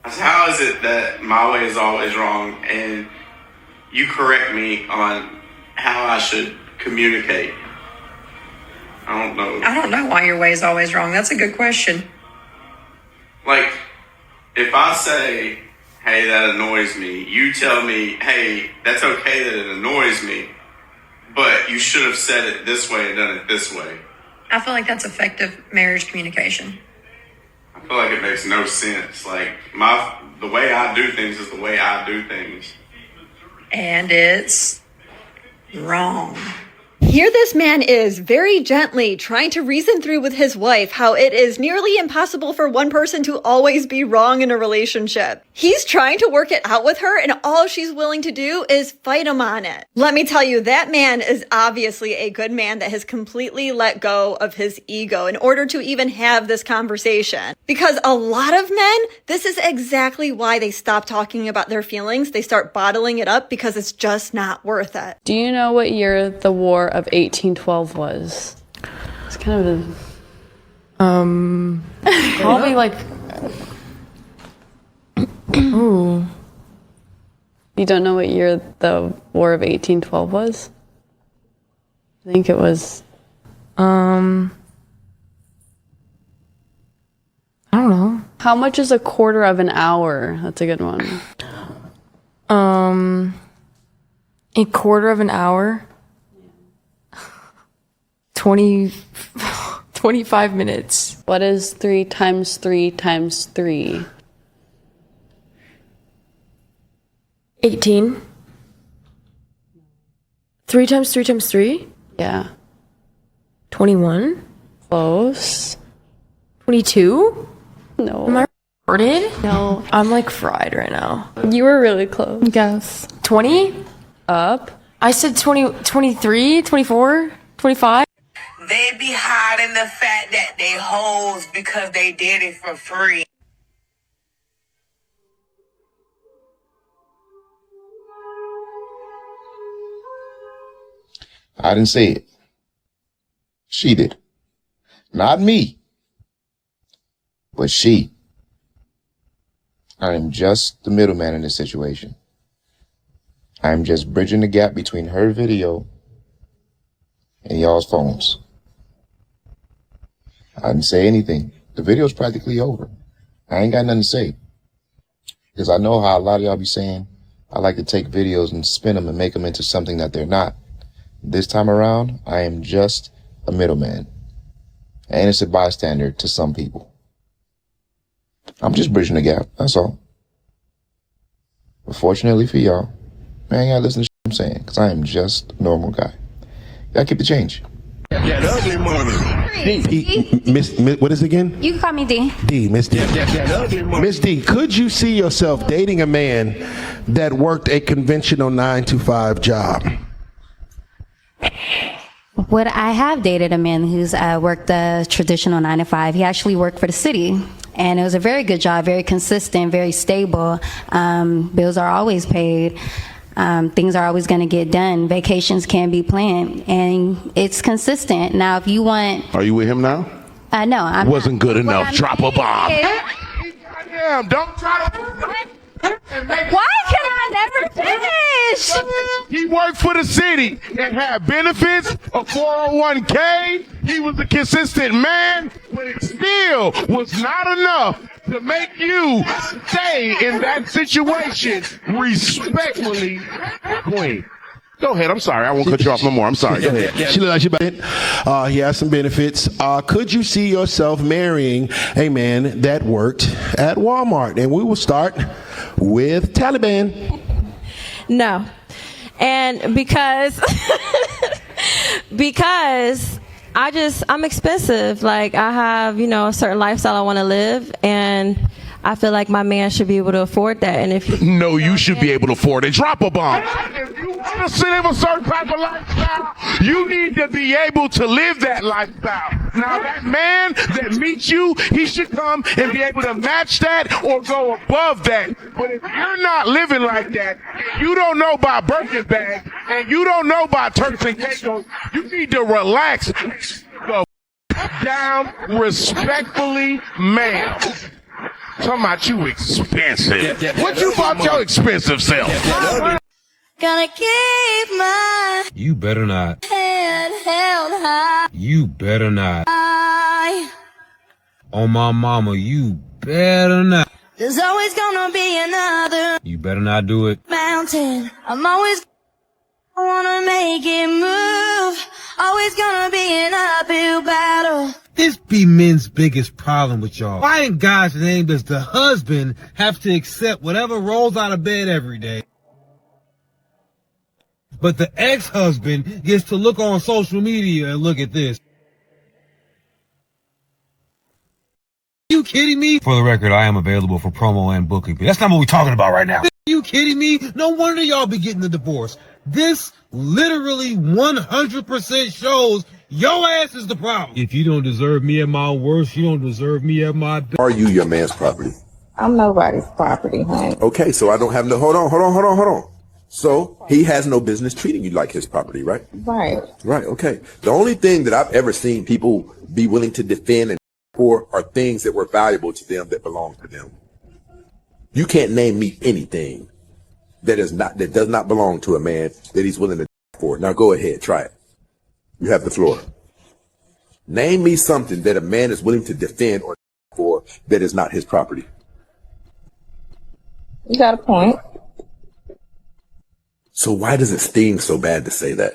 How is it that my way is always wrong and you correct me on how I should communicate? I don't know. I don't know why your way is always wrong. That's a good question. Like, if I say, hey, that annoys me, you tell me, hey, that's okay that it annoys me, but you should have said it this way and done it this way. I feel like that's effective marriage communication. I feel like it makes no sense. Like, the way I do things is the way I do things. And it's wrong. Here this man is very gently trying to reason through with his wife how it is nearly impossible for one person to always be wrong in a relationship. He's trying to work it out with her, and all she's willing to do is fight him on it. Let me tell you, that man is obviously a good man that has completely let go of his ego in order to even have this conversation. Because a lot of men, this is exactly why they stop talking about their feelings. They start bottling it up because it's just not worth it. Do you know what year the War of 1812 was? It's kind of probably like Ooh. You don't know what year the War of 1812 was? I think it was I don't know. How much is a quarter of an hour? That's a good one. A quarter of an hour? 25 minutes. What is 3 times 3 times 3? 18. 3 times 3 times 3? Yeah. 21. Close. 22? No. Am I recorded? No. I'm like fried right now. You were really close. Guess. 20? Up. I said 20, 23, 24, 25. They be hiding the fact that they hoes because they did it for free. I didn't say it. She did. Not me. But she. I am just the middleman in this situation. I am just bridging the gap between her video and y'all's phones. I didn't say anything. The video's practically over. I ain't got nothing to say. Because I know how a lot of y'all be saying, I like to take videos and spin them and make them into something that they're not. This time around, I am just a middleman. An innocent bystander to some people. I'm just bridging the gap, that's all. But fortunately for y'all, man, ain't gotta listen to I'm saying, because I am just a normal guy. Gotta keep the change. That ugly money. Miss, what is it again? You can call me D. D, Miss D. That ugly money. Miss D, could you see yourself dating a man that worked a conventional 9-to-5 job? Would I have dated a man who's worked a traditional 9-to-5? He actually worked for the city, and it was a very good job, very consistent, very stable. Bills are always paid. Things are always going to get done. Vacations can be planned, and it's consistent. Now, if you want... Are you with him now? No, I'm Wasn't not. good enough. Drop a bomb. Damn, don't try to... Why can I never finish? He worked for the city and had benefits, a 401k. He was a consistent man, but it still was not enough to make you stay in that situation respectfully, queen. Go ahead. I'm sorry. I won't cut you off no more. I'm sorry. Go ahead. She looked like she about it. He has some benefits. Could you see yourself marrying a man that worked at Walmart? And we will start with Taliban. No. And because I'm expensive. Like, I have, a certain lifestyle I want to live, and I feel like my man should be able to afford that. And if No, you should be able to afford it. Drop a bomb. If you want to sit in a certain type of lifestyle, you need to be able to live that lifestyle. Now, that man that meets you, he should come and be able to match that or go above that. But if you're not living like that, you don't know about Birkin bag, and you don't know about Turks and Caicos, you need to relax. Go down respectfully, ma'am. Talking about you expensive. What you bought your expensive self? Gonna keep my You better not. head held high. You better not. On my mama, you better not. There's always gonna be another You better not do it. mountain. I'm always wanna make it move. Always gonna be an uphill battle. This be men's biggest problem with y'all. Why in God's name does the husband have to accept whatever rolls out of bed every day? But the ex-husband gets to look on social media and look at this. You kidding me? For the record, I am available for promo and booking, but that's not what we're talking about right now. Are you kidding me? No wonder y'all be getting the divorce. This literally 100% shows your ass is the problem. If you don't deserve me at my worst, you don't deserve me at my best. Are you your man's property? I'm nobody's property, honey. Okay, so I don't have no, hold on. So he has no business treating you like his property, right? Right. Right, okay. The only thing that I've ever seen people be willing to defend and for are things that were valuable to them that belong to them. You can't name me anything that does not belong to a man that he's willing to for. Now go ahead, try it. You have the floor. Name me something that a man is willing to defend or for that is not his property. You got a point. So why does it sting so bad to say that?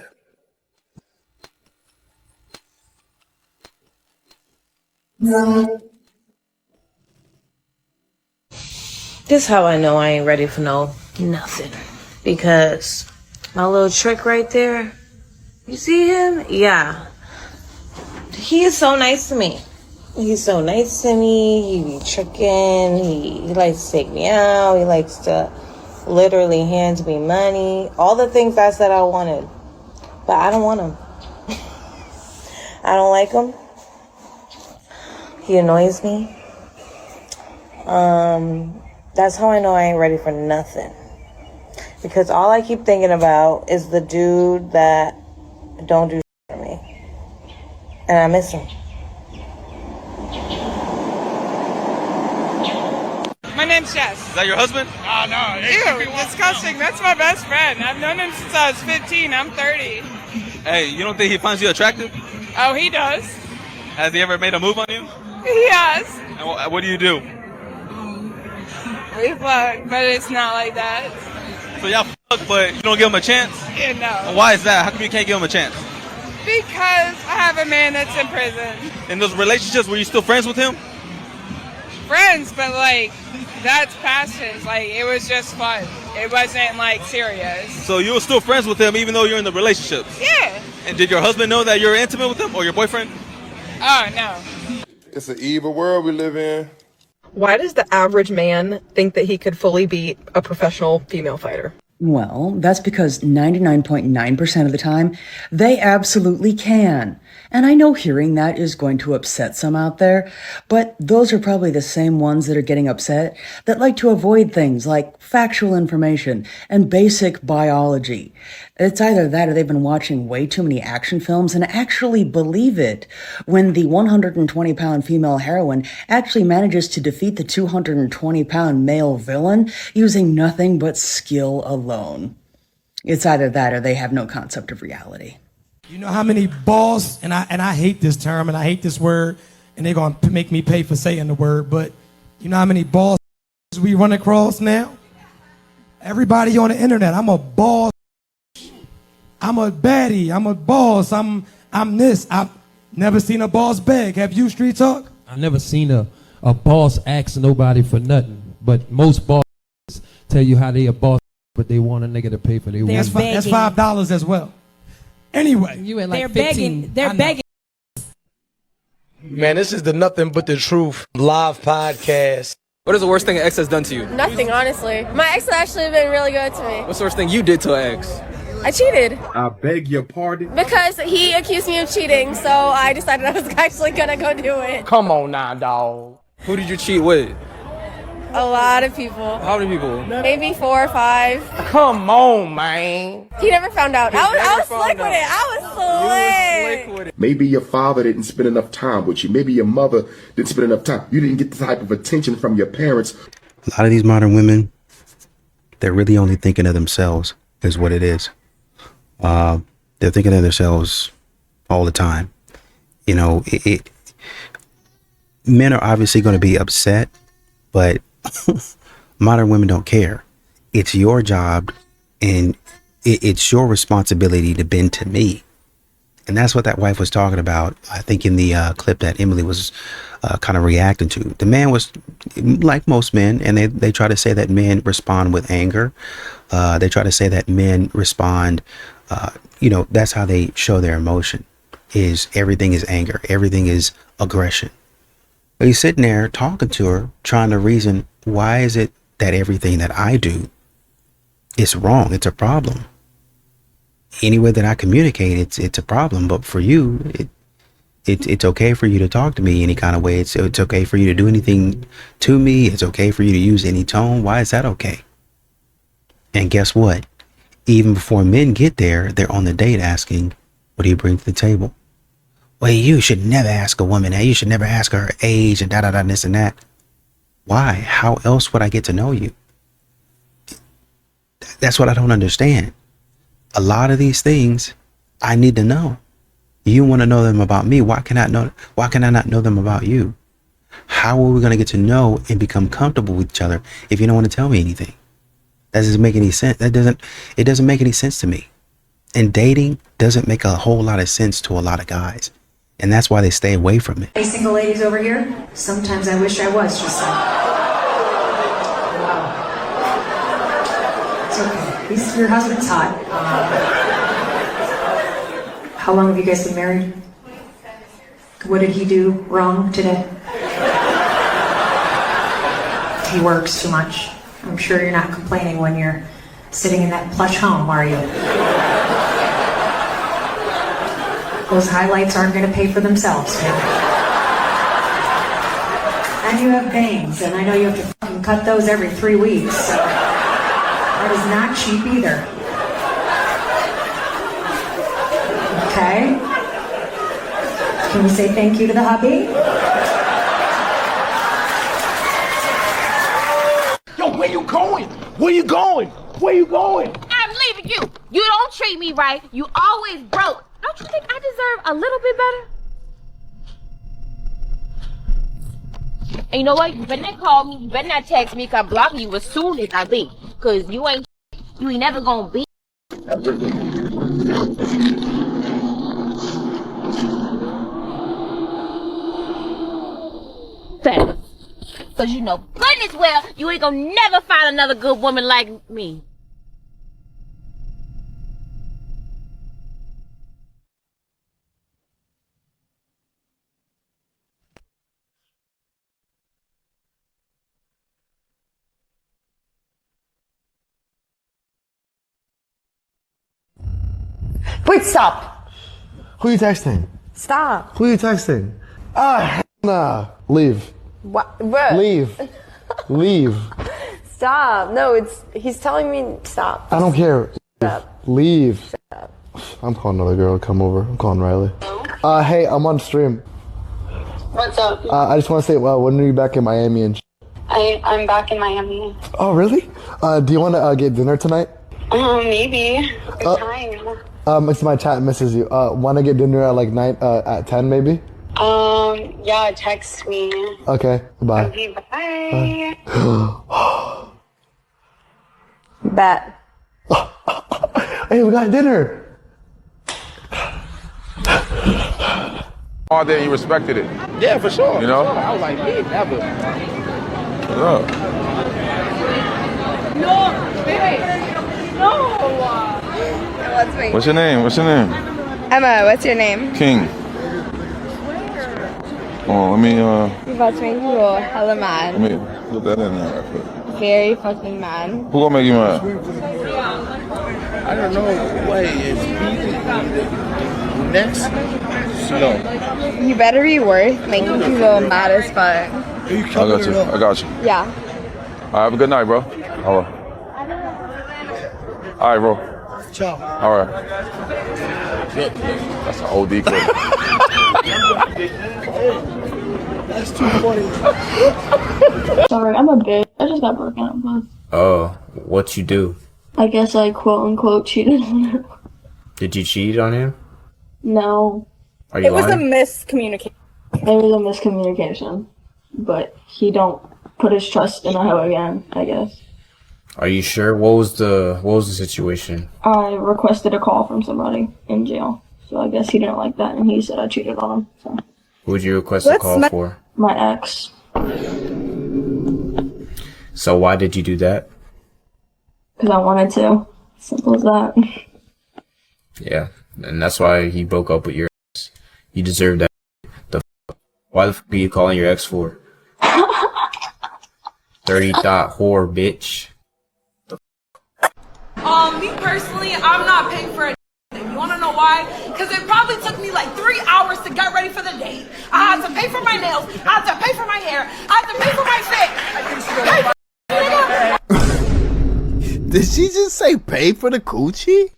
This how I know I ain't ready for nothing. Because my little trick right there, you see him? Yeah. He is so nice to me. He's so nice to me. He be tricking. He likes to take me out. He likes to literally hand me money. All the things I said I wanted. But I don't want him. I don't like him. He annoys me. That's how I know I ain't ready for nothing. Because all I keep thinking about is the dude that don't do for me. And I miss him. My name's Jess. Is that your husband? Oh, no. Ew, disgusting. That's my best friend. I've known him since I was 15. I'm 30. Hey, you don't think he finds you attractive? Oh, he does. Has he ever made a move on you? He has. And what do you do? We fuck, but it's not like that. So y'all fuck, but you don't give him a chance? Yeah, no. And why is that? How come you can't give him a chance? Because I have a man that's in prison. In those relationships, were you still friends with him? Friends, but like, that's past tense. Like, it was just fun. It wasn't like serious. So you were still friends with him even though you're in the relationships? Yeah. And did your husband know that you're intimate with him or your boyfriend? Oh, no. It's an evil world we live in. Why does the average man think that he could fully beat a professional female fighter? Well, that's because 99.9% of the time, they absolutely can. And I know hearing that is going to upset some out there, but those are probably the same ones that are getting upset that like to avoid things like factual information and basic biology. It's either that or they've been watching way too many action films and actually believe it when the 120-pound female heroine actually manages to defeat the 220-pound male villain using nothing but skill alone. It's either that or they have no concept of reality. You know how many balls, and I hate this term and I hate this word, and they're going to make me pay for saying the word, but you know how many balls we run across now? Everybody on the internet, I'm a boss. I'm a baddie. I'm a boss. I'm this. I've never seen a boss beg. Have you, Street Talk? I never seen a boss ask nobody for nothing, but most bosses tell you how they a boss, but they want a nigga to pay for their weed. That's $5 as well. Anyway, you at like 15. They're begging. Man, this is the Nothing But the Truth live podcast. What is the worst thing an ex has done to you? Nothing, honestly. My ex has actually been really good to me. What's the worst thing you did to an ex? I cheated. I beg your pardon? Because he accused me of cheating, so I decided I was actually gonna go do it. Come on now, dog. Who did you cheat with? A lot of people. How many people? Maybe 4 or 5. Come on, man. He never found out. I was never slick found with out. it. I was slick. Maybe your father didn't spend enough time with you. Maybe your mother didn't spend enough time. You didn't get the type of attention from your parents. A lot of these modern women, they're really only thinking of themselves, is what it is. They're thinking of themselves all the time. You know, men are obviously going to be upset, but modern women don't care. It's your job and it's your responsibility to bend to me. And that's what that wife was talking about, I think, in the clip that Emily was kind of reacting to. The man was like most men, and they try to say that men respond with anger. They try to say that men respond, that's how they show their emotion, is everything is anger. Everything is aggression. But he's sitting there talking to her, trying to reason, why is it that everything that I do is wrong? It's a problem. Any way that I communicate, it's a problem. But for you, it's okay for you to talk to me any kind of way. It's okay for you to do anything to me. It's okay for you to use any tone. Why is that okay? And guess what? Even before men get there, they're on the date asking, what do you bring to the table? Well, you should never ask a woman that. You should never ask her age and da-da-da, this and that. Why? How else would I get to know you? That's what I don't understand. A lot of these things I need to know. You want to know them about me. Why can I not know them about you? How are we going to get to know and become comfortable with each other if you don't want to tell me anything? That doesn't make any sense. It doesn't make any sense to me. And dating doesn't make a whole lot of sense to a lot of guys. And that's why they stay away from it. Hey, single ladies over here, sometimes I wish I was just like, wow. It's okay. Your husband's hot. How long have you guys been married? What did he do wrong today? He works too much. I'm sure you're not complaining when you're sitting in that plush home, are you? Those highlights aren't going to pay for themselves, man. And you have bangs, and I know you have to fucking cut those every 3 weeks, so that is not cheap either. Okay? Can we say thank you to the hubby? Yo, where you going? Where you going? Where you going? I'm leaving you. You don't treat me right. You always broke. Don't you think I deserve a little bit better? And you know what? You better not call me. You better not text me, 'cause I'm blocking you as soon as I leave. 'Cause you ain't never gonna be. Cause you know goodness well you ain't gonna never find another good woman like me. Wait, stop. Who you texting? Stop. Who you texting? Nah. Leave. What? Bro. Leave. Leave. Stop. No, he's telling me stop. I don't care. Stop. Leave. Stop. I'm calling another girl. Come over. I'm calling Riley. Hey, I'm on stream. What's up? I just want to say, when are you back in Miami and I'm back in Miami. Oh, really? Do you want to get dinner tonight? Maybe. What time? It's my chat misses you. Want to get dinner at like 9, at 10 maybe? Yeah, text me. Okay, bye. Okay, bye. Bet. Hey, we got dinner. All day you respected it. Yeah, for sure. You know? For sure. I was like, me, never. What's up? No, baby. No. What's me? What's your name? What's your name? Emma, what's your name? King. Oh, let me What's me? Cool. Hella mad. let me put that in there right quick. Very fucking mad. Who gonna make you mad? I don't know. Wait, it's next? Slow. You better be worth making people mad as fuck. I got you. I got you. Yeah. Have a good night, bro. All right, bro. Ciao. All right. That's an OD clip. That's too funny. Sorry, I'm a bitch. I just got broken up with. Oh, what you do? I guess I quote unquote cheated on her. Did you cheat on him? No. Are you It was lying? a miscommunication. It was a miscommunication. But he don't put his trust in her again, I guess. Are you sure? What was the situation? I requested a call from somebody in jail. So I guess he didn't like that and he said I cheated on him. So. Who would you request a call for? My ex. So why did you do that? Because I wanted to. Simple as that. Yeah, and that's why he broke up with your ex. You deserve that. Why the fuck are you calling your ex for? 30 thought whore, bitch. Me personally, I'm not paying for it. You wanna know why? Because it probably took me like 3 hours to get ready for the date. I had to pay for my nails. I had to pay for my hair. I had to pay for my fit. Did she just say pay for the coochie?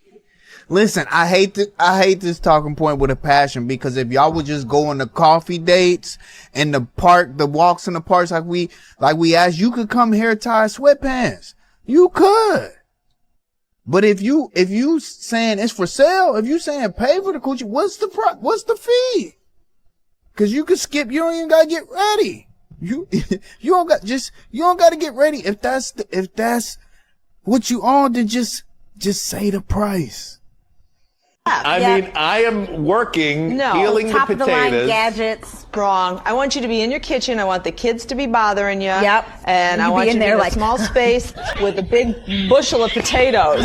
Listen, I hate this talking point with a passion, because if y'all would just go on the coffee dates and the walks in the parks like we asked, you could come here tie sweatpants. You could. But if you saying it's for sale, if you saying pay for the coochie, what's the fee? Cause you could skip, you don't even gotta get ready. You don't gotta get ready. If that's what you on, then just say the price. I mean, I am working, peeling the potatoes. Top of the line gadgets. Wrong. I want you to be in your kitchen. I want the kids to be bothering you. Yep. And I want you to be in a small space with a big bushel of potatoes.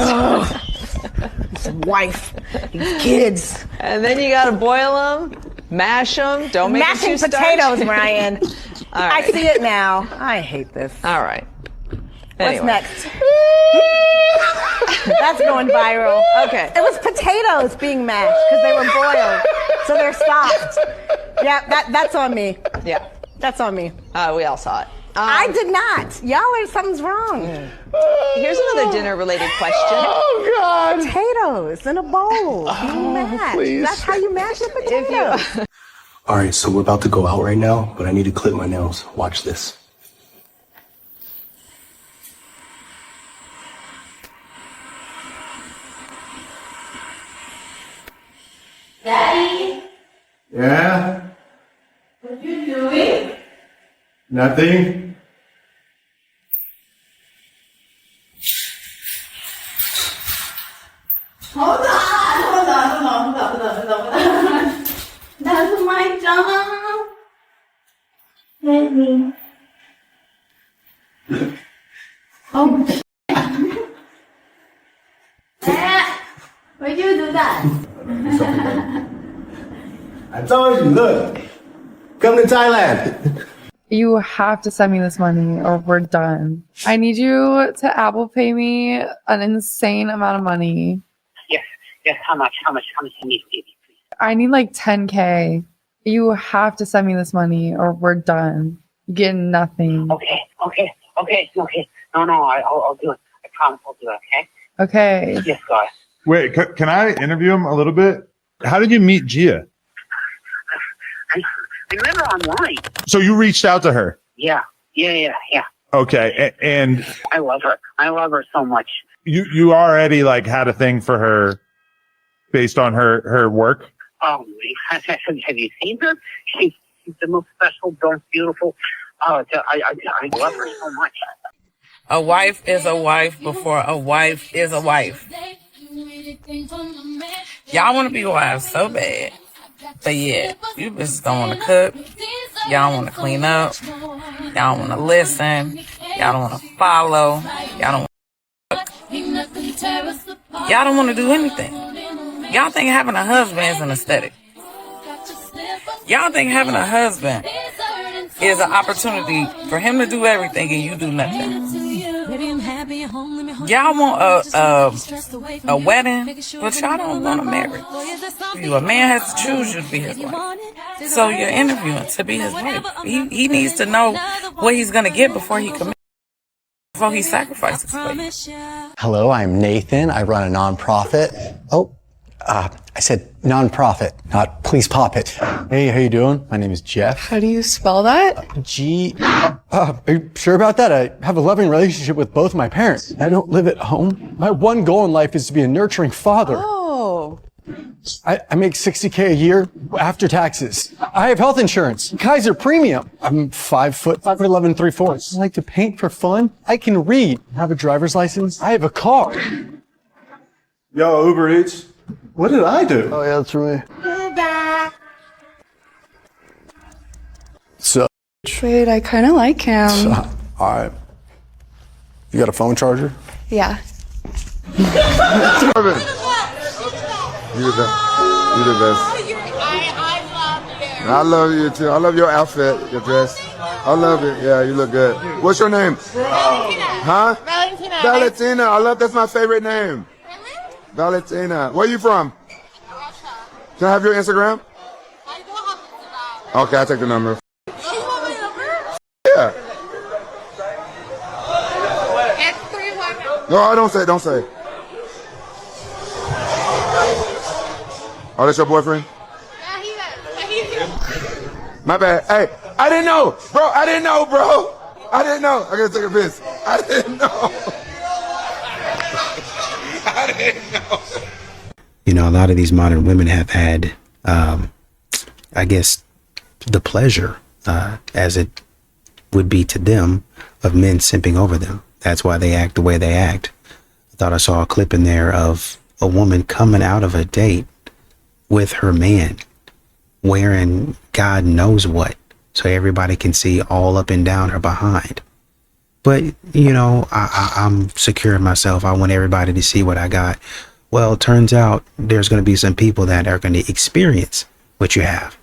His wife, these kids. And then you gotta boil them, mash them. Don't make them too Mashing starchy. potatoes, Ryan. All right. I see it now. I hate this. All right. What's Anyway. next? That's going viral. Okay. It was potatoes being mashed because they were boiled, so they're soft. Yeah, that's on me. Yeah. That's on me. We all saw it. I did not. Something's wrong. Here's another dinner-related question. Oh, God. Potatoes in a bowl being mashed. please. That's how you mash the potatoes. All right, so we're about to go out right now, but I need to clip my nails. Watch this. Daddy, Yeah? what you doing? Nothing? Hold on. That's my job. Baby. Oh, why'd you do that? I told you, look. Come to Thailand. You have to send me this money or we're done. I need you to Apple Pay me an insane amount of money. Yes, how much you need, please? I need like 10K. You have to send me this money or we're done. You get nothing. Okay. No, I'll do it. I promise I'll do it, okay? Okay. Yes, God. Wait, can I interview him a little bit? How did you meet Gia? I met her online. So you reached out to her? Yeah. Okay, and I love her. I love her so much. you already like had a thing for her based on her work? Oh, have you seen her? She's the most special, most beautiful. I love her so much. A wife is a wife before a wife is a wife. Y'all want to be wives so bad. But yeah, you bitches don't want to cook. Y'all want to clean up. Y'all want to listen. Y'all don't want to follow. Y'all don't want to do anything. Y'all think having a husband is an aesthetic. Y'all think having a husband is an opportunity for him to do everything and you do nothing. Y'all want a wedding, but y'all don't want to marry. A man has to choose you to be his wife. So you're interviewing to be his wife. He needs to know what he's going to get before he commits. before he sacrifices for you. Hello, I'm Nathan. I run a nonprofit. I said nonprofit, not please pop it. Hey, how you doing? My name is Jeff. How do you spell that? Are you sure about that? I have a loving relationship with both my parents. I don't live at home. My one goal in life is to be a nurturing father. Oh. I make $60K a year after taxes. I have health insurance, Kaiser Premium. I'm 5', 5'11", 3/4. I like to paint for fun. I can read. I have a driver's license. I have a car. Yo, Uber Eats. What did I do? Oh, yeah, that's for me. So, Wait, I kind of like him. all right. You got a phone charger? Yeah. Marvin, you the best. You the best. I love you too. I love your outfit, your dress. I love it. Yeah, you look good. What's your name? Huh? Valentina. Valentina. I love. That's my favorite name. Valentina. Where you from? Can I have your Instagram? Okay, I'll take the number. Yeah. No, I don't say. Don't say. Oh, that's your boyfriend? My bad. Hey, I didn't know, bro. I didn't know, bro. I didn't know. I gotta take a piss. I didn't know. I didn't know. You know, a lot of these modern women have had, I guess, the pleasure, as it would be to them, of men simping over them. That's why they act the way they act. I thought I saw a clip in there of a woman coming out of a date with her man wearing God knows what, so everybody can see all up and down her behind. But, you know, I'm secure in myself. I want everybody to see what I got. Well, it turns out there's going to be some people that are going to experience what you have.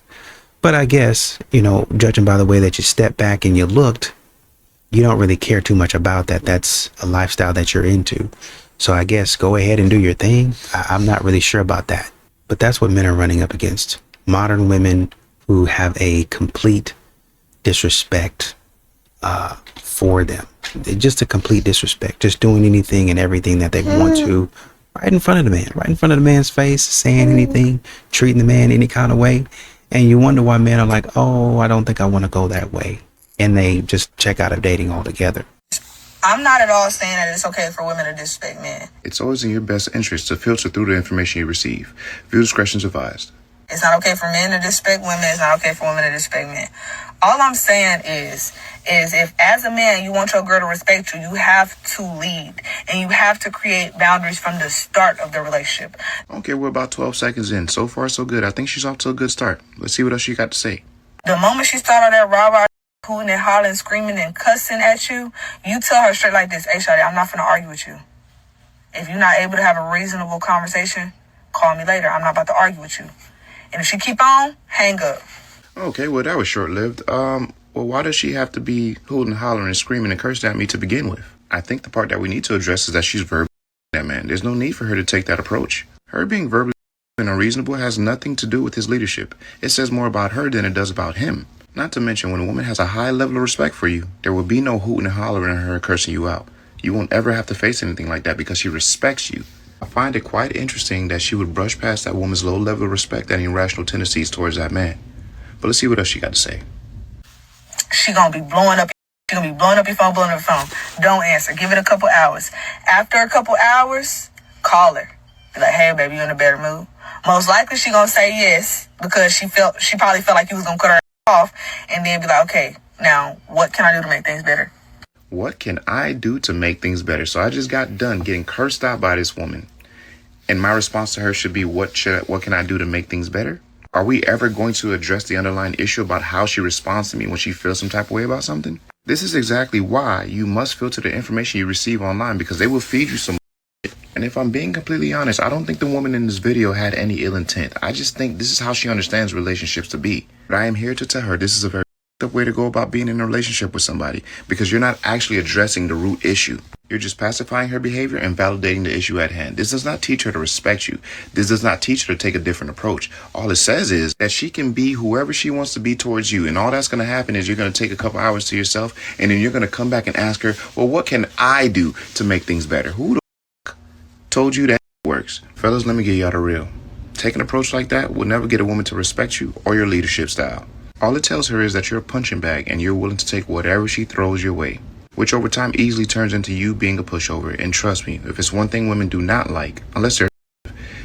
But I guess, you know, judging by the way that you stepped back and you looked, you don't really care too much about that. That's a lifestyle that you're into. So I guess go ahead and do your thing. I'm not really sure about that. But that's what men are running up against. Modern women who have a complete disrespect for them. Just a complete disrespect. Just doing anything and everything that they want to right in front of the man. Right in front of the man's face, saying anything, treating the man any kind of way. And you wonder why men are like, oh, I don't think I want to go that way. And they just check out of dating altogether. I'm not at all saying that it's okay for women to disrespect men. It's always in your best interest to filter through the information you receive. Viewer discretion is advised. It's not okay for men to disrespect women. It's not okay for women to disrespect men. All I'm saying is if as a man you want your girl to respect you, you have to lead. And you have to create boundaries from the start of the relationship. Okay, we're about 12 seconds in. So far, so good. I think she's off to a good start. Let's see what else you got to say. The moment she started that rah-rah, hooting and hollering, screaming and cussing at you, you tell her straight like this, hey, shawty, I'm not finna argue with you. If you're not able to have a reasonable conversation, call me later. I'm not about to argue with you. And if she keep on, hang up. Okay, well, that was short-lived. Well, why does she have to be hooting, hollering, and screaming and cursing at me to begin with? I think the part that we need to address is that she's verbally that man. There's no need for her to take that approach. Her being verbally and unreasonable has nothing to do with his leadership. It says more about her than it does about him. Not to mention, when a woman has a high level of respect for you, there will be no hooting and hollering at her cursing you out. You won't ever have to face anything like that because she respects you. I find it quite interesting that she would brush past that woman's low level of respect and irrational tendencies towards that man. But let's see what else she got to say. She gonna be blowing up. She gonna be blowing up your phone, blowing up your phone. Don't answer. Give it a couple hours. After a couple hours, call her. Be like, hey, baby, you in a better mood? Most likely she gonna say yes because she probably felt like you was gonna cut her off, and then be like, okay, now what can I do to make things better? What can I do to make things better? So I just got done getting cursed out by this woman. And my response to her should be, what can I do to make things better? Are we ever going to address the underlying issue about how she responds to me when she feels some type of way about something? This is exactly why you must filter the information you receive online, because they will feed you some shit. And if I'm being completely honest, I don't think the woman in this video had any ill intent. I just think this is how she understands relationships to be. But I am here to tell her this is a very up way to go about being in a relationship with somebody, because you're not actually addressing the root issue. You're just pacifying her behavior and validating the issue at hand. This does not teach her to respect you. This does not teach her to take a different approach. All it says is that she can be whoever she wants to be towards you. And all that's going to happen is you're going to take a couple hours to yourself, and then you're going to come back and ask her, well, what can I do to make things better? Who the f*** told you that works? Fellas, let me get y'all the real. Take an approach like that will never get a woman to respect you or your leadership style. All it tells her is that you're a punching bag and you're willing to take whatever she throws your way, which over time easily turns into you being a pushover. And trust me, if it's one thing women do not like, unless they're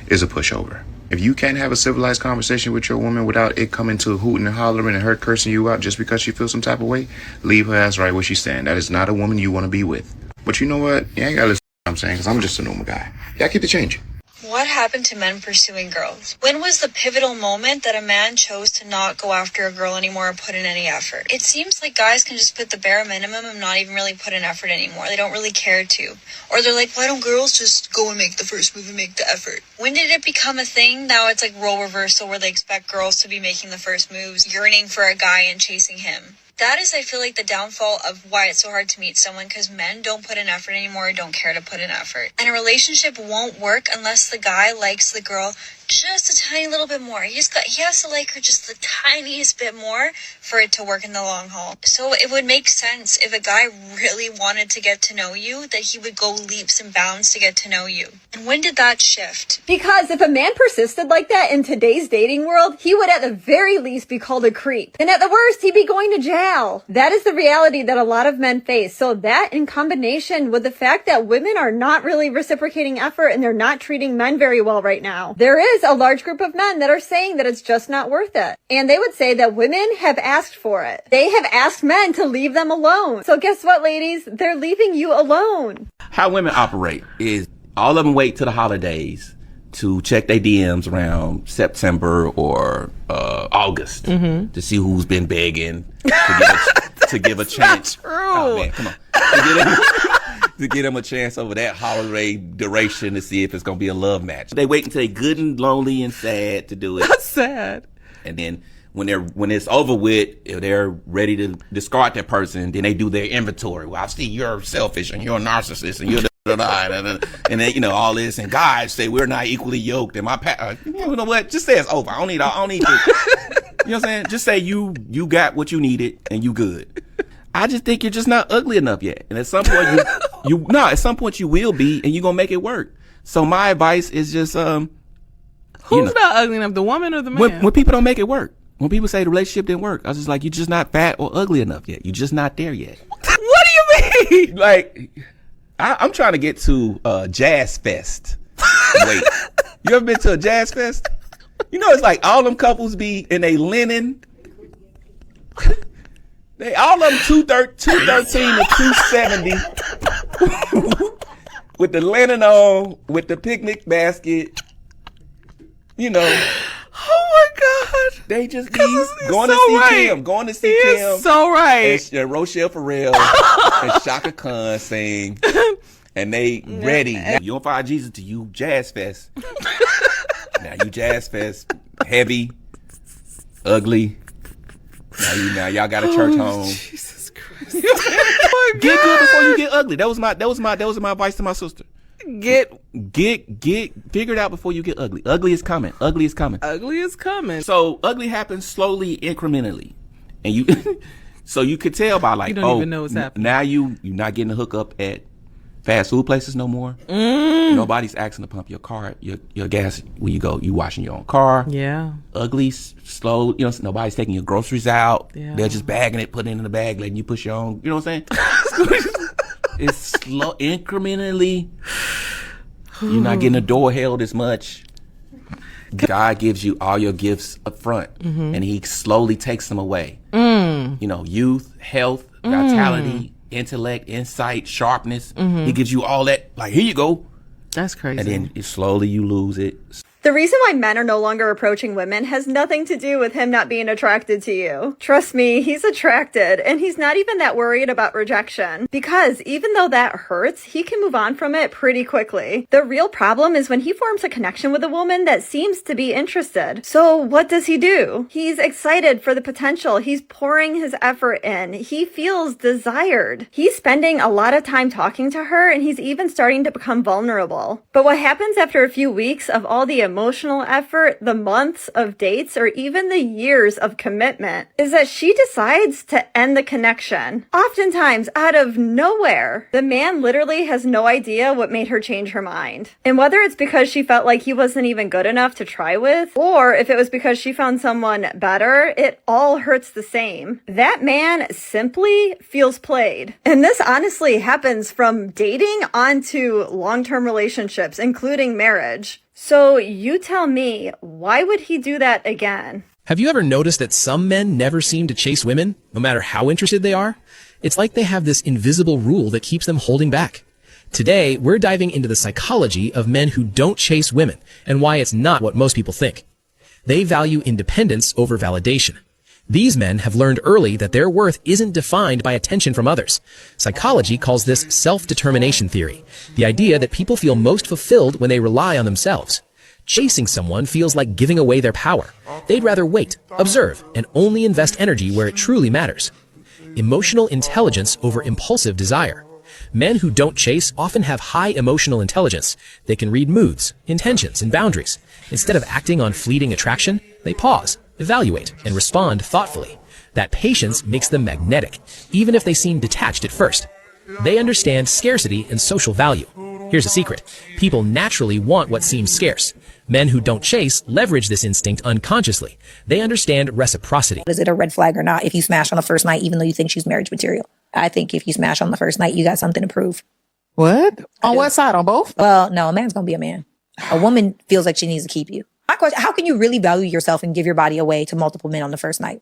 is a pushover. If you can't have a civilized conversation with your woman without it coming to hooting and hollering and her cursing you out just because she feels some type of way, leave her ass right where she stand. That is not a woman you want to be with. But you know what? You ain't got to listen to what I'm saying, because I'm just a normal guy. Y'all keep the change. What happened to men pursuing girls? When was the pivotal moment that a man chose to not go after a girl anymore or put in any effort? It seems like guys can just put the bare minimum and not even really put in effort anymore. They don't really care to. Or they're like, why don't girls just go and make the first move and make the effort? When did it become a thing? Now it's like role reversal where they expect girls to be making the first moves, yearning for a guy and chasing him. That is, I feel like, the downfall of why it's so hard to meet someone, because men don't put in effort anymore or don't care to put in effort. And a relationship won't work unless the guy likes the girl just a tiny little bit more. He has to like her just the tiniest bit more for it to work in the long haul. So it would make sense if a guy really wanted to get to know you, that he would go leaps and bounds to get to know you. And when did that shift? Because if a man persisted like that in today's dating world, he would at the very least be called a creep. And at the worst, he'd be going to jail. That is the reality that a lot of men face. So that in combination with the fact that women are not really reciprocating effort and they're not treating men very well right now, there is a large group of men that are saying that it's just not worth it. And they would say that women have asked for it. They have asked men to leave them alone. So guess what, ladies? They're leaving you alone. How women operate is all of them wait till the holidays to check their DMs around September or August to see who's been begging to give a chance. Oh man, come on. To get them a chance over that holiday duration to see if it's gonna be a love match. They wait until they're good and lonely and sad to do it. That's sad. And then when it's over with, if they're ready to discard that person, then they do their inventory. Well, I see you're selfish and you're a narcissist and you're and then, you know, all this, and guys say we're not equally yoked, and you know what, just say it's over. I don't need to, you know what I'm saying? Just say you got what you needed and you good. I just think you're just not ugly enough yet, and at some point at some point you will be, and you're gonna make it work. So my advice is just who's not ugly enough, the woman or the man? When people don't make it work, when people say the relationship didn't work, I was just like, you're just not fat or ugly enough yet. You're just not there yet. What do you mean? Like, I'm trying to get to Jazz Fest. Wait, you ever been to a Jazz Fest? You know, it's like all them couples be in a linen. They all of them 213 to 270 with the linen on, with the picnic basket. You know. Oh my God! They just be going to see Kim, going to see Kim. So right. And Rochelle Farrell and Shaka Khan sing, and they ready. Now, you don't find Jesus to you Jazz Fest. Now you Jazz Fest, heavy, ugly. Now y'all got a church home. Jesus Christ! Oh get good before you get ugly. That was my advice to my sister. Get figure it out before you get ugly. Ugly is coming. Ugly is coming. Ugly is coming. So ugly happens slowly, incrementally, and you so you could tell by like, you don't even know what's happening. Now you're not getting a hookup at fast food places no more. Nobody's asking to pump your car, your gas when you go. You washing your own car. Yeah. Ugly, slow. You know, nobody's taking your groceries out. Yeah. They're just bagging it, putting it in the bag, letting you push your own. You know what I'm saying? It's slow, incrementally. You're not getting the door held as much. God gives you all your gifts up front, and He slowly takes them away. You know, youth, health, vitality, intellect, insight, sharpness. He gives you all that. Like, here you go. That's crazy. And then slowly you lose it. The reason why men are no longer approaching women has nothing to do with him not being attracted to you. Trust me, he's attracted, and he's not even that worried about rejection. Because even though that hurts, he can move on from it pretty quickly. The real problem is when he forms a connection with a woman that seems to be interested. So what does he do? He's excited for the potential. He's pouring his effort in. He feels desired. He's spending a lot of time talking to her, and he's even starting to become vulnerable. But what happens after a few weeks of all the emotional effort, the months of dates, or even the years of commitment, is that she decides to end the connection. Oftentimes, out of nowhere, the man literally has no idea what made her change her mind. And whether it's because she felt like he wasn't even good enough to try with, or if it was because she found someone better, it all hurts the same. That man simply feels played. And this honestly happens from dating onto long-term relationships, including marriage. So you tell me, why would he do that again? Have you ever noticed that some men never seem to chase women, no matter how interested they are? It's like they have this invisible rule that keeps them holding back. Today, we're diving into the psychology of men who don't chase women and why it's not what most people think. They value independence over validation. These men have learned early that their worth isn't defined by attention from others. Psychology calls this self-determination theory, the idea that people feel most fulfilled when they rely on themselves. Chasing someone feels like giving away their power. They'd rather wait, observe, and only invest energy where it truly matters. Emotional intelligence over impulsive desire. Men who don't chase often have high emotional intelligence. They can read moods, intentions, and boundaries. Instead of acting on fleeting attraction, they pause, evaluate, and respond thoughtfully. That patience makes them magnetic, even if they seem detached at first. They understand scarcity and social value. Here's a secret. People naturally want what seems scarce. Men who don't chase leverage this instinct unconsciously. They understand reciprocity. Is it a red flag or not if you smash on the first night, even though you think she's marriage material? I think if you smash on the first night, you got something to prove. What? On what side? On both? Well, no, a man's going to be a man. A woman feels like she needs to keep you. My question, how can you really value yourself and give your body away to multiple men on the first night?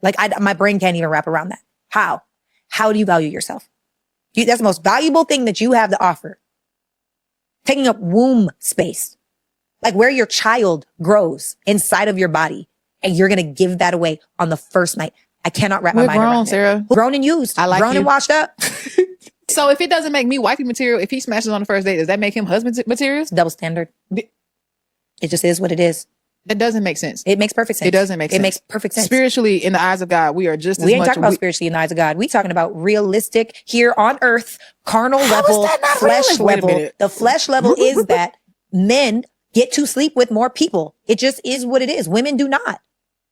Like, my brain can't even wrap around that. How? How do you value yourself? That's the most valuable thing that you have to offer. Taking up womb space. Like where your child grows inside of your body. And you're going to give that away on the first night. I cannot wrap my mind around it. Sarah. Grown and used. I like grown you. and washed up. So if it doesn't make me wifey material, if he smashes on the first date, does that make him husband material? Double standard. It just is what it is. That doesn't make sense. It makes perfect sense. It doesn't make sense. It makes perfect sense. Spiritually, in the eyes of God, we are just as much. We ain't talking about spiritually in the eyes of God. We talking about realistic here on earth, carnal level, flesh level. The flesh level is that men get to sleep with more people. It just is what it is. Women do not.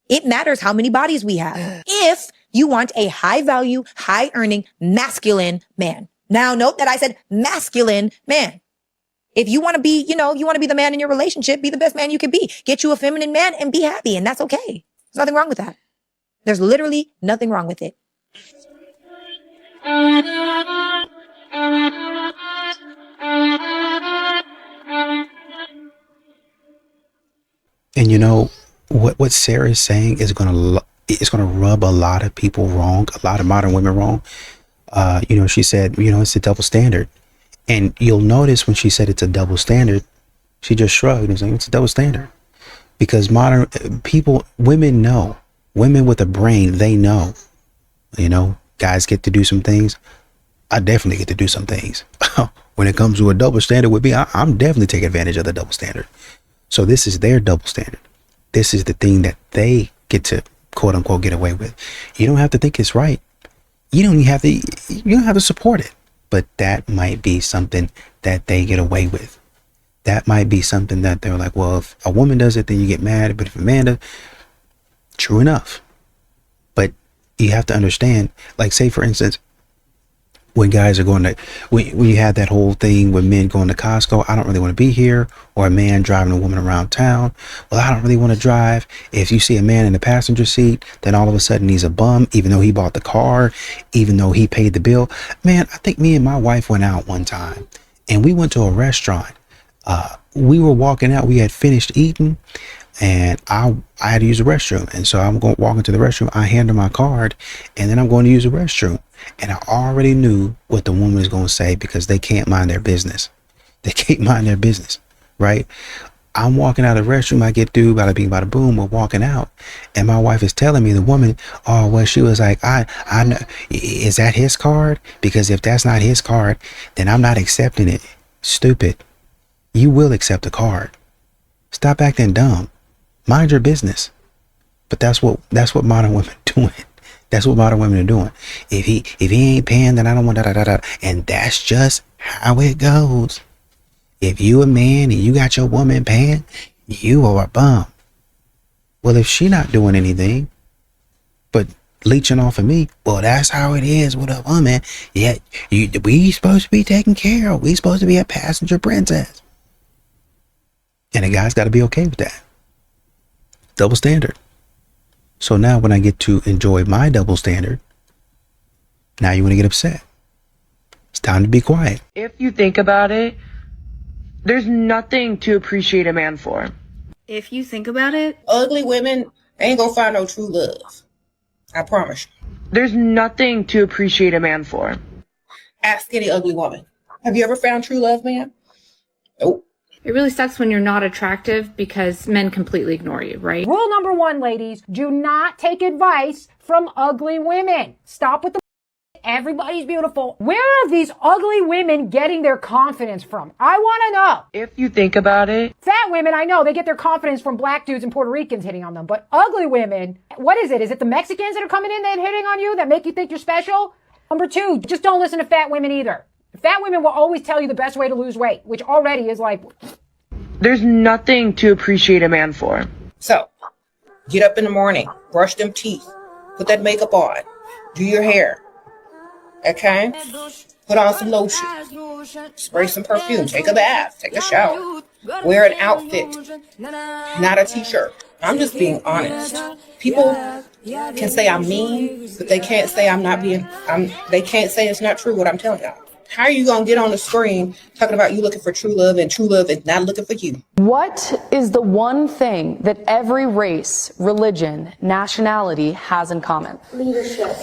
It matters how many bodies we have. If you want a high value, high earning, masculine man. Now note that I said masculine man. If you want to be, you want to be the man in your relationship, be the best man you can be. Get you a feminine man and be happy. And that's okay. There's nothing wrong with that. There's literally nothing wrong with it. And you know what Sarah is saying is gonna rub a lot of people wrong, a lot of modern women wrong. She said, it's a double standard. And you'll notice when she said it's a double standard, she just shrugged and said it's a double standard. Because modern people, women know. Women with a brain, they know. Guys get to do some things. I definitely get to do some things. When it comes to a double standard with me, I'm definitely taking advantage of the double standard. So this is their double standard. This is the thing that they get to quote unquote get away with. You don't have to think it's right. You don't have to support it. But that might be something that they get away with. That might be something that they're like, well, if a woman does it, then you get mad. But if a man does, true enough. But you have to understand, like, say, for instance, when guys are going to, when you have that whole thing with men going to Costco, I don't really want to be here, or a man driving a woman around town. Well, I don't really want to drive. If you see a man in the passenger seat, then all of a sudden he's a bum, even though he bought the car, even though he paid the bill. Man, I think me and my wife went out one time and we went to a restaurant. We were walking out, we had finished eating, and I had to use the restroom. And so I'm going to walk into the restroom. I hand her my card, and then I'm going to use the restroom. And I already knew what the woman was going to say, because they can't mind their business. They can't mind their business, right? I'm walking out of the restroom. I get through, bada bing, bada boom. We're walking out, and my wife is telling me, the woman, oh well, she was like, I know, is that his card? Because if that's not his card, then I'm not accepting it. Stupid. You will accept the card. Stop acting dumb. Mind your business. But that's what modern women are doing. That's what modern women are doing. If he ain't paying, then I don't want da. And that's just how it goes. If you a man and you got your woman paying, you are a bum. Well, if she not doing anything but leeching off of me, well, that's how it is with a woman. Yet we supposed to be taken care of. We supposed to be a passenger princess. And a guy's got to be okay with that. Double standard. So now when I get to enjoy my double standard, now you want to get upset. It's time to be quiet. If you think about it, there's nothing to appreciate a man for. If you think about it, Ugly women ain't gonna find no true love. I promise you. There's nothing to appreciate a man for. Ask any ugly woman. Have you ever found true love, man? Nope. it really sucks when you're not attractive because men completely ignore you, right? Rule number one, ladies, do not take advice from ugly women. Stop with the everybody's beautiful. Where are these ugly women getting their confidence from? I want to know. If you think about it. Fat women, I know, they get their confidence from black dudes and Puerto Ricans hitting on them. But ugly women, what is it? Is it the Mexicans that are coming in and hitting on you that make you think you're special? Number two, just don't listen to fat women either. Fat women will always tell you the best way to lose weight, which already is like... There's nothing to appreciate a man for. So, get up in the morning, brush them teeth, put that makeup on, do your hair, okay? Put on some lotion, spray some perfume, take a bath, take a shower, wear an outfit, not a t-shirt. I'm just being honest. People can say I'm mean, but they can't say they can't say it's not true what I'm telling y'all. How are you going to get on the screen talking about you looking for true love is not looking for you? What is the one thing that every race, religion, nationality has in common? Leadership.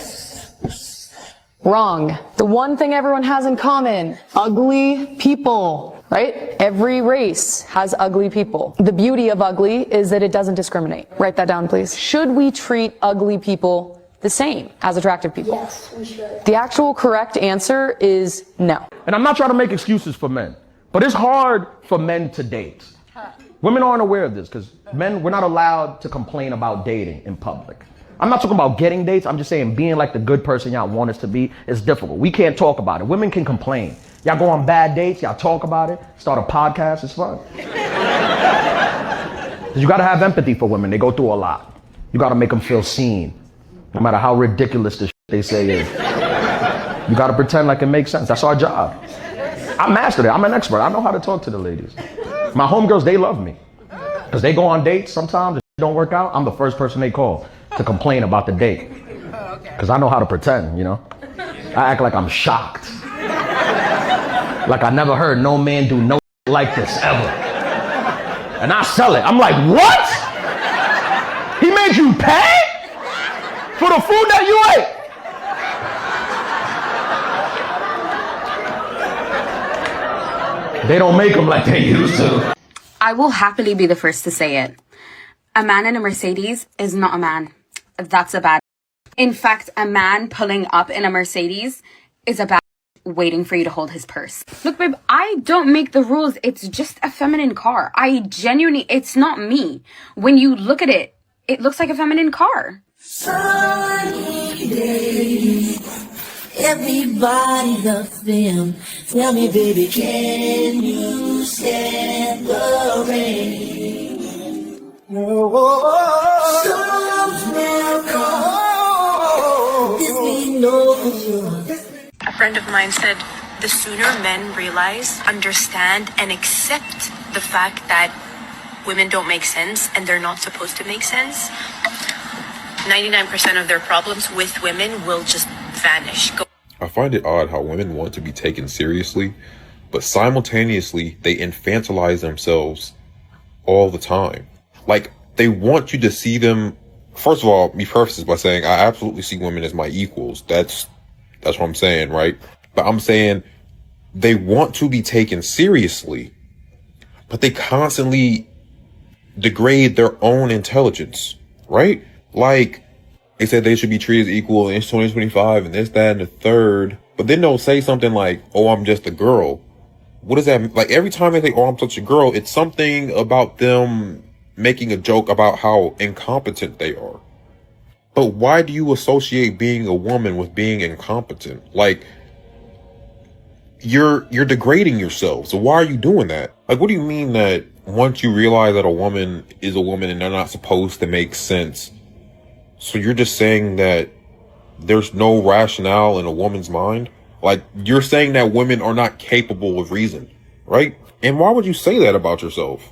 Wrong. The one thing everyone has in common, ugly people, right? Every race has ugly people. The beauty of ugly is that it doesn't discriminate. Write that down, please. Should we treat ugly people the same as attractive people? Yes, we should. The actual correct answer is no. And I'm not trying to make excuses for men, but it's hard for men to date. Women aren't aware of this because men, we're not allowed to complain about dating in public. I'm not talking about getting dates. I'm just saying being like the good person y'all want us to be is difficult. We can't talk about it. Women can complain. Y'all go on bad dates. Y'all talk about it. Start a podcast. It's fun. You got to have empathy for women. They go through a lot. You got to make them feel seen. No matter how ridiculous the shit they say is. You gotta pretend like it makes sense. That's our job. I mastered it. I'm an expert. I know how to talk to the ladies. My homegirls, they love me. Because they go on dates sometimes, if it don't work out, I'm the first person they call to complain about the date. Because I know how to pretend, you know? I act like I'm shocked. Like I never heard no man do no like this ever. And I sell it. I'm like, what? He made you pay? For the food that you ate. They don't make them like they used to. I will happily be the first to say it. A man in a Mercedes is not a man. That's a bad. In fact, a man pulling up in a Mercedes is a bad waiting for you to hold his purse. Look, babe, I don't make the rules. It's just a feminine car. It's not me. When you look at it, it looks like a feminine car. Sunny days, everybody loves them. Tell me, baby, can you stand the rain? Storms will come, this we know for sure. A friend of mine said, the sooner men realize, understand, and accept the fact that women don't make sense and they're not supposed to make sense, 99% of their problems with women will just vanish. I find it odd how women want to be taken seriously, but simultaneously they infantilize themselves all the time. Like, they want you to see them. First of all, me preface this by saying I absolutely see women as my equals. That's what I'm saying, right? But I'm saying they want to be taken seriously, but they constantly degrade their own intelligence, right? Like, they said they should be treated as equal in 2025 and this, that, and the third. But then they'll say something like, oh, I'm just a girl. What does that mean? Like, every time they say, oh, I'm such a girl, it's something about them making a joke about how incompetent they are. But why do you associate being a woman with being incompetent? Like, you're degrading yourself. So why are you doing that? Like, what do you mean that once you realize that a woman is a woman and they're not supposed to make sense? So you're just saying that there's no rationale in a woman's mind? Like, you're saying that women are not capable of reason, right? And why would you say that about yourself?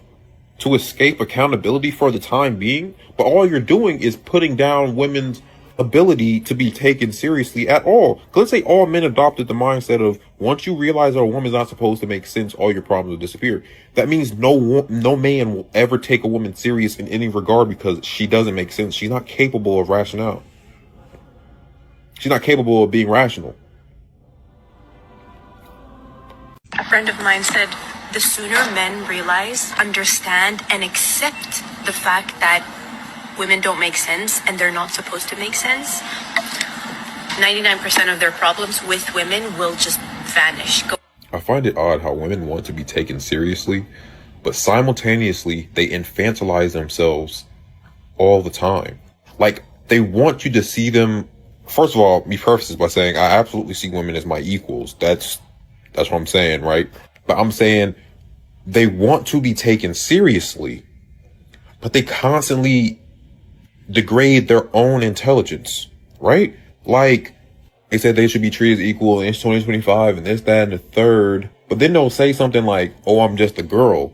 To escape accountability for the time being? But all you're doing is putting down women's ability to be taken seriously at all. 'Cause let's say all men adopted the mindset of, once you realize that a woman's not supposed to make sense, all your problems will disappear. That means no man will ever take a woman serious in any regard because she doesn't make sense. She's not capable of rationale. She's not capable of being rational. A friend of mine said, the sooner men realize, understand, and accept the fact that women don't make sense and they're not supposed to make sense, 99% of their problems with women will just vanish. I find it odd how women want to be taken seriously, but simultaneously they infantilize themselves all the time. Like, they want you to see them. First of all, me preface this by saying I absolutely see women as my equals. That's what I'm saying, right? But I'm saying they want to be taken seriously, but they constantly degrade their own intelligence, right? Like, they said they should be treated as equal in 2025 and this, that, and the third. But then they'll say something like, oh, I'm just a girl.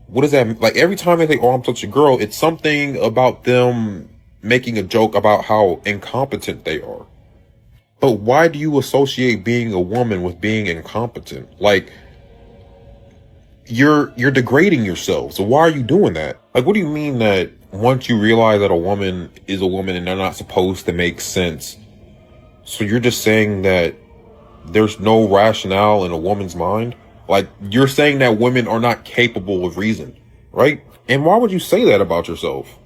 What does that mean? Like, every time they say, oh, I'm such a girl, it's something about them making a joke about how incompetent they are. But why do you associate being a woman with being incompetent? Like, you're degrading yourself. So why are you doing that? Like, what do you mean that once you realize that a woman is a woman and they're not supposed to make sense? So you're just saying that there's no rationale in a woman's mind? Like, you're saying that women are not capable of reason, right? And why would you say that about yourself?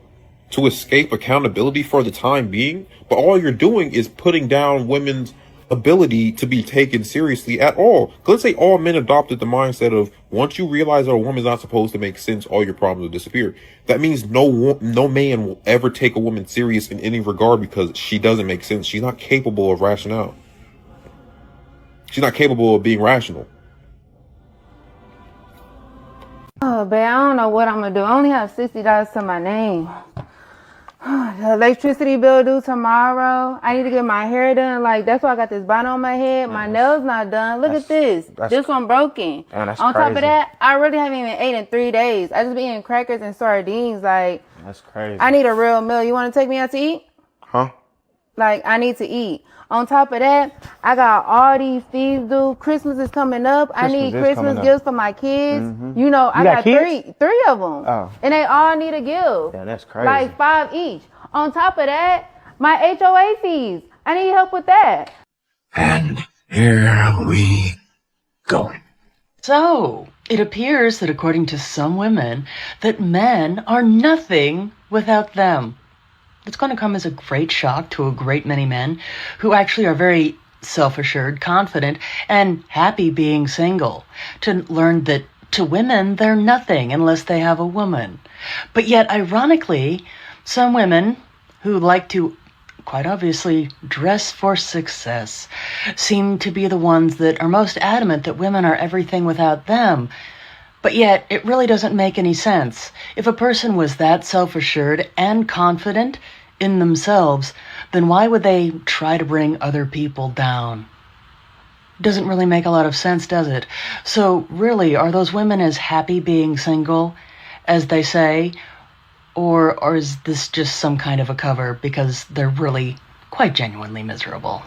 To escape accountability for the time being? But all you're doing is putting down women's ability to be taken seriously at all. 'Cause let's say all men adopted the mindset of, once you realize that a woman's not supposed to make sense, all your problems will disappear. That means no man will ever take a woman serious in any regard because she doesn't make sense. She's not capable of rationale. She's not capable of being rational. Oh, babe, I don't know what I'm gonna do. I only have $60 to my name. The electricity bill due tomorrow. I need to get my hair done. Like, that's why I got this bonnet on my head. My nails not done. Look at this. This one broken. Man, that's on top crazy. of that, I really haven't even ate in 3 days. I just been eating crackers and sardines. Like, That's crazy. I need a real meal. You want to take me out to eat? Huh? Like, I need to eat. On top of that, I got all these fees due. Christmas is coming up. I need Christmas is Christmas coming up. gifts for my kids. Mhm. You know, You I got got kids? three of them. Oh. And they all need a gift. Yeah, that's crazy. Like 5 each. On top of that, my HOA fees. I need help with that. Here we go. So, it appears that according to some women, that men are nothing without them. It's going to come as a great shock to a great many men who actually are very self-assured, confident, and happy being single, to learn that to women, they're nothing unless they have a woman. But yet, ironically, some women who like to, quite obviously, dress for success seem to be the ones that are most adamant that women are everything without them. But yet, it really doesn't make any sense. If a person was that self-assured and confident in themselves, then why would they try to bring other people down? Doesn't really make a lot of sense, does it? So, really, are those women as happy being single as they say? Or is this just some kind of a cover because they're really quite genuinely miserable?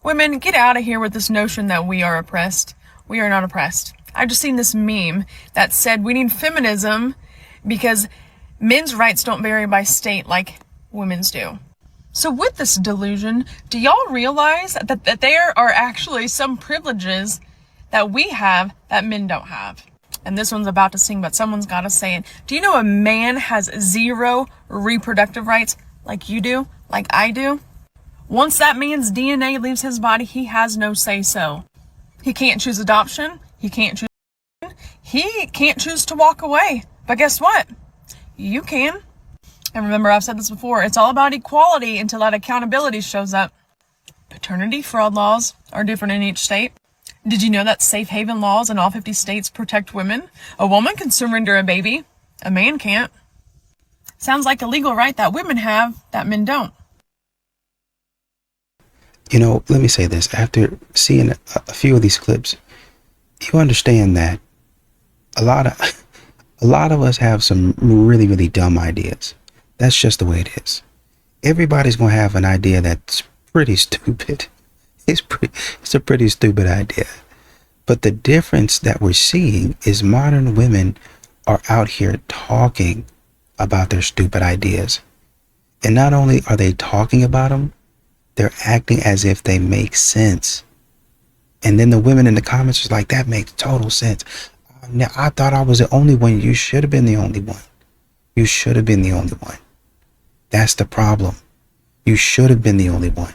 Women, get out of here with this notion that we are oppressed. We are not oppressed. I've just seen this meme that said we need feminism because men's rights don't vary by state like women's do. So with this delusion, do y'all realize that there are actually some privileges that we have that men don't have? And this one's about to sing, but someone's got to say it. Do you know a man has 0 reproductive rights like you do, like I do? Once that man's DNA leaves his body, he has no say-so. He can't choose adoption. He can't choose to walk away. But guess what? You can. And remember, I've said this before, it's all about equality until that accountability shows up. Paternity fraud laws are different in each state. Did you know that safe haven laws in all 50 states protect women? A woman can surrender a baby. A man can't. Sounds like a legal right that women have that men don't. You know, let me say this. After seeing a few of these clips, you understand that a lot of us have some really, really dumb ideas. That's just the way it is. Everybody's going to have an idea that's pretty stupid. It's a pretty stupid idea. But the difference that we're seeing is modern women are out here talking about their stupid ideas. And not only are they talking about them, they're acting as if they make sense. And then the women in the comments is like, that makes total sense. Now, I thought I was the only one. You should have been the only one. You should have been the only one. That's the problem. You should have been the only one.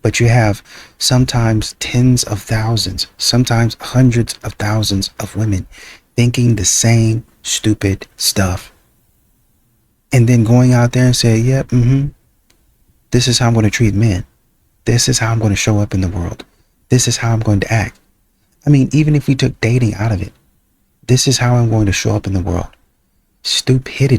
But you have sometimes tens of thousands, sometimes hundreds of thousands of women thinking the same stupid stuff. And then going out there and say, yeah, this is how I'm going to treat men. This is how I'm going to show up in the world. This is how I'm going to act. I mean, even if we took dating out of it, this is how I'm going to show up in the world. Stupidity.